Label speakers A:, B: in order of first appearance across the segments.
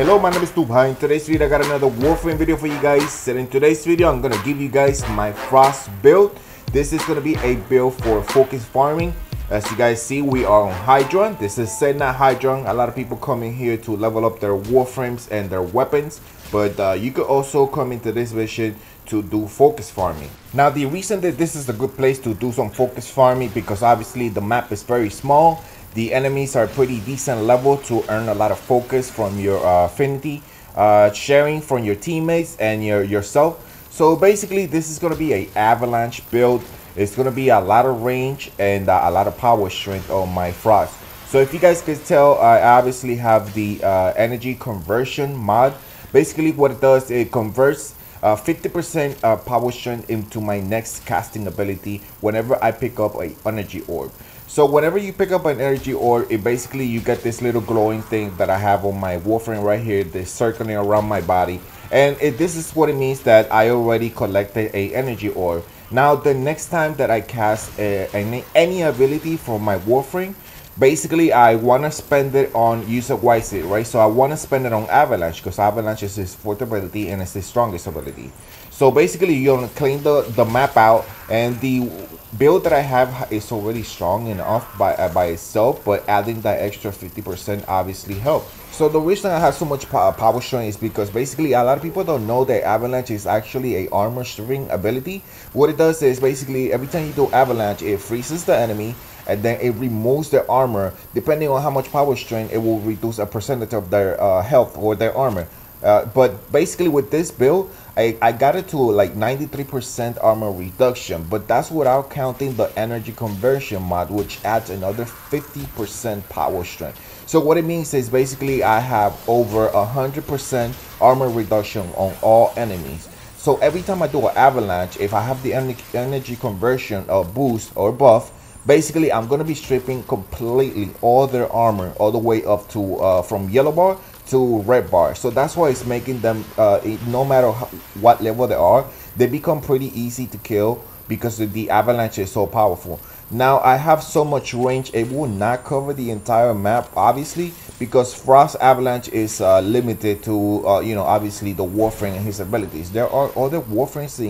A: Hello, my name is NOOB. In today's video I got another Warframe video for you guys, and in today's video I'm gonna give you guys my Frost build. This is gonna be a build for focus farming. As you guys see, we are on Hydron. This is Sedna Hydron. A lot of people come in here to level up their Warframes and their weapons, but you could also come into this mission to do focus farming. Now, the reason that this is a good place to do some focus farming, because obviously the map is very small. The enemies are pretty decent level to earn a lot of focus from your affinity, sharing from your teammates and yourself. So basically this is going to be a Avalanche build. It's going to be a lot of range and a lot of power strength on my Frost. So if you guys can tell, I obviously have the energy conversion mod. Basically what it does, it converts 50% power strength into my next casting ability whenever I pick up an energy orb. So whenever you pick up an energy orb, it basically you get this little glowing thing that I have on my Warframe right here, that's circling around my body, and this is what it means that I already collected a energy orb. Now the next time that I cast any ability from my Warframe, basically I want to spend it on user wisely, right? So I want to spend it on Avalanche, because Avalanche is his fourth ability and it's his strongest ability. So basically you're going to clean the map out, and the build that I have is already strong enough by itself, but adding that extra 50% obviously helps. So the reason I have so much power strength is because basically a lot of people don't know that Avalanche is actually a armor stripping ability. What it does is basically every time you do Avalanche, it freezes the enemy and then it removes their armor. Depending on how much power strength, it will reduce a percentage of their health or their armor. But basically with this build, I got it to like 93% armor reduction, but that's without counting the energy conversion mod, which adds another 50% power strength. So what it means is basically I have over 100% armor reduction on all enemies. So every time I do an Avalanche, if I have the energy conversion boost or buff, basically I'm going to be stripping completely all their armor all the way up to from yellow bar to red bar. So that's why it's making them no matter what level they are, they become pretty easy to kill because the Avalanche is so powerful. Now I have so much range, it will not cover the entire map obviously, because Frost Avalanche is limited to you know, obviously the Warframe and his abilities. There are other Warframes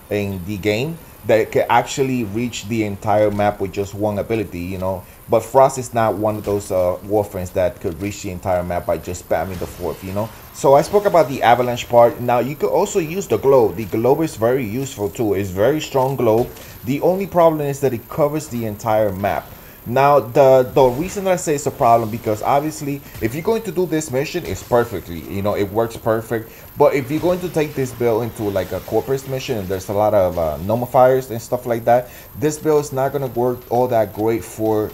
A: in the game that can actually reach the entire map with just one ability, you know, but Frost is not one of those Warframes that could reach the entire map by just spamming the fourth, you know. So I spoke about the Avalanche part. Now you could also use the globe. The globe is very useful too. It's very strong globe. The only problem is that it covers the entire map. Now the reason that I say it's a problem, because obviously if you're going to do this mission, it's perfectly, you know, it works perfect. But if you're going to take this build into like a corporate mission and there's a lot of nullifiers and stuff like that, this build is not going to work all that great for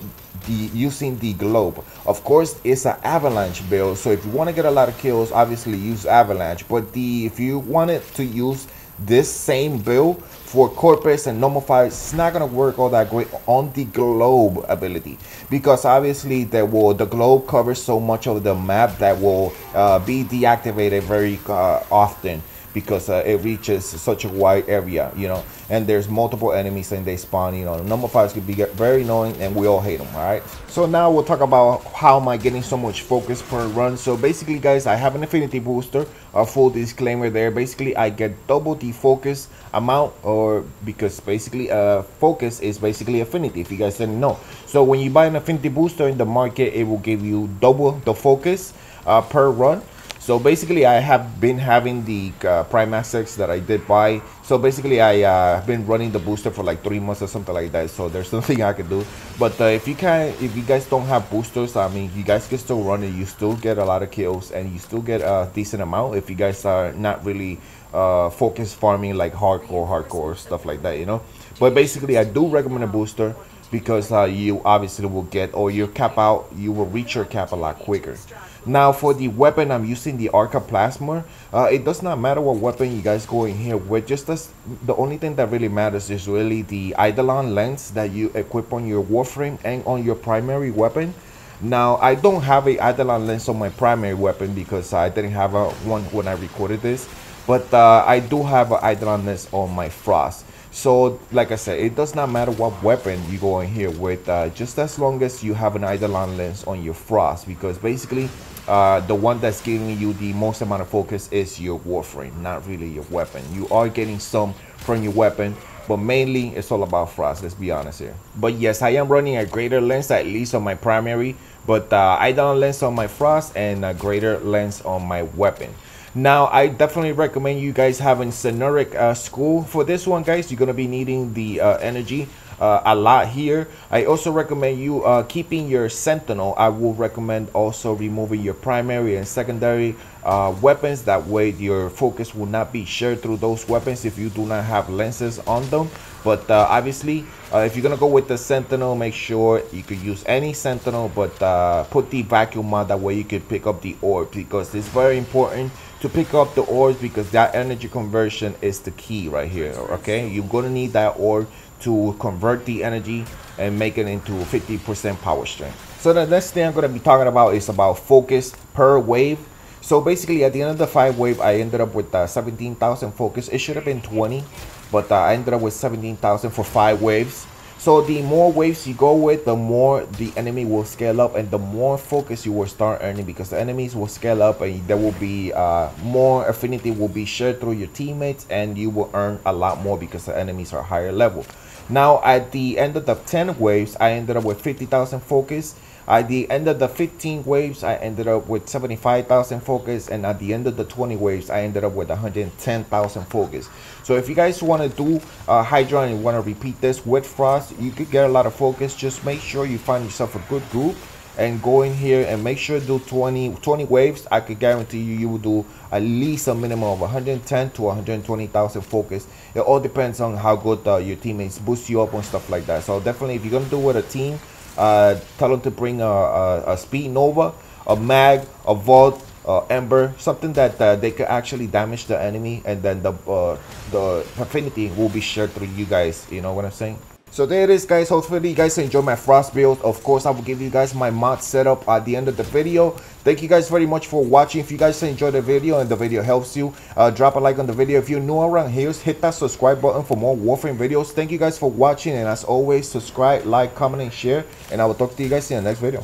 A: using the globe. Of course it's an Avalanche build, so if you want to get a lot of kills, obviously use Avalanche. But if you wanted to use this same build for corpus and nullifiers, it's not gonna work all that great on the globe ability, because obviously the globe covers so much of the map that will be deactivated very often, because it reaches such a wide area, you know, and there's multiple enemies and they spawn, you know. Nullifiers could be very annoying and we all hate them. All right, so now we'll talk about how am I getting so much focus per run. So basically guys, I have an affinity booster. A full disclaimer there, basically I get double the focus amount, or because basically focus is basically affinity, if you guys didn't know. So when you buy an affinity booster in the market, it will give you double the focus per run. So basically I have been having the Prime Assets that I did buy. So basically I have been running the booster for like 3 months or something like that. So there's nothing I can do. But if you guys don't have boosters, I mean, you guys can still run it. You still get a lot of kills and you still get a decent amount if you guys are not really focus farming like hardcore stuff like that, you know. But basically I do recommend a booster, because you obviously will get, or your cap out, you will reach your cap a lot quicker. Now for the weapon, I'm using the Arca Plasma. It does not matter what weapon you guys go in here with, just the only thing that really matters is really the Eidolon lens that you equip on your Warframe and on your primary weapon. Now I don't have a Eidolon lens on my primary weapon because I didn't have one when I recorded this. but I do have an Eidolon lens on my Frost. So like I said, it does not matter what weapon you go in here with, just as long as you have an Eidolon lens on your Frost, because basically the one that's giving you the most amount of focus is your Warframe, not really your weapon. You are getting some from your weapon, but mainly it's all about Frost, let's be honest here. But yes, I am running a greater lens, at least on my primary, but Eidolon lens on my Frost and a greater lens on my weapon. Now, I definitely recommend you guys having Cenuric School. For this one, guys, you're going to be needing the energy a lot here. I also recommend you keeping your Sentinel. I will recommend also removing your primary and secondary weapons. That way, your focus will not be shared through those weapons if you do not have lenses on them. But obviously, if you're going to go with the Sentinel, make sure you could use any Sentinel, but put the vacuum mod. That way you could pick up the orb, because it's very important to pick up the orbs, because that energy conversion is the key right here. Okay, you're going to need that orb to convert the energy and make it into 50% power strength. So the next thing I'm going to be talking about is about focus per wave. So basically, at the end of the 5 wave, I ended up with 17,000 focus. It should have been 20, but I ended up with 17,000 for 5 waves. So the more waves you go with, the more the enemy will scale up, and the more focus you will start earning, because the enemies will scale up and there will be more affinity will be shared through your teammates, and you will earn a lot more because the enemies are higher level. Now at the end of the 10 waves, I ended up with 50,000 focus. At the end of the 15 waves, I ended up with 75,000 focus, and at the end of the 20 waves, I ended up with 110,000 focus. So if you guys want to do Hydra and you want to repeat this with Frost, you could get a lot of focus. Just make sure you find yourself a good group and go in here and make sure to do 20 waves. I could guarantee you, you will do at least a minimum of 110 to 120,000 focus. It all depends on how good your teammates boost you up and stuff like that. So definitely, if you're going to do with a team, tell them to bring a Speed Nova, a Mag, a Vault, Ember, something that they could actually damage the enemy, and then the affinity will be shared through you guys. You know what I'm saying? So there it is, guys. Hopefully you guys enjoy my Frost build. Of course, I will give you guys my mod setup at the end of the video. Thank you guys very much for watching. If you guys enjoyed the video and the video helps you, drop a like on the video. If you're new around here, hit that subscribe button for more Warframe videos. Thank you guys for watching, and as always, subscribe, like, comment, and share, and I will talk to you guys in the next video.